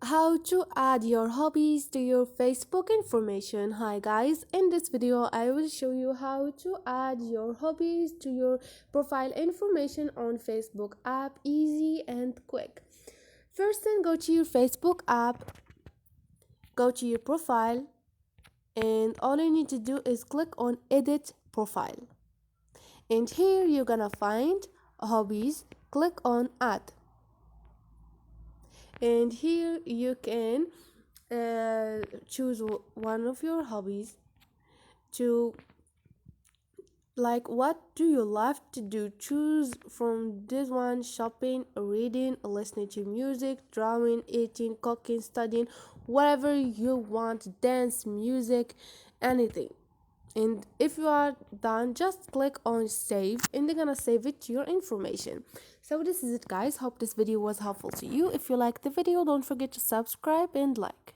How to add your hobbies to your Facebook information. Hi guys, in this video I will show you how to add your hobbies to your profile information on Facebook app, easy and quick. First thing, go to your Facebook app, go to your profile, and all you need to do is click on edit profile, and here you're gonna find hobbies. Click on add, and here you can choose one of your hobbies to, like, what do you love to do. Choose from this one: shopping, reading, listening to music, drawing, eating, cooking, studying, whatever you want, dance, music, anything. And if you are done, just click on save, and they're gonna save it to your information. So this is it guys, hope this video was helpful to you. If you like the video, don't forget to subscribe and like.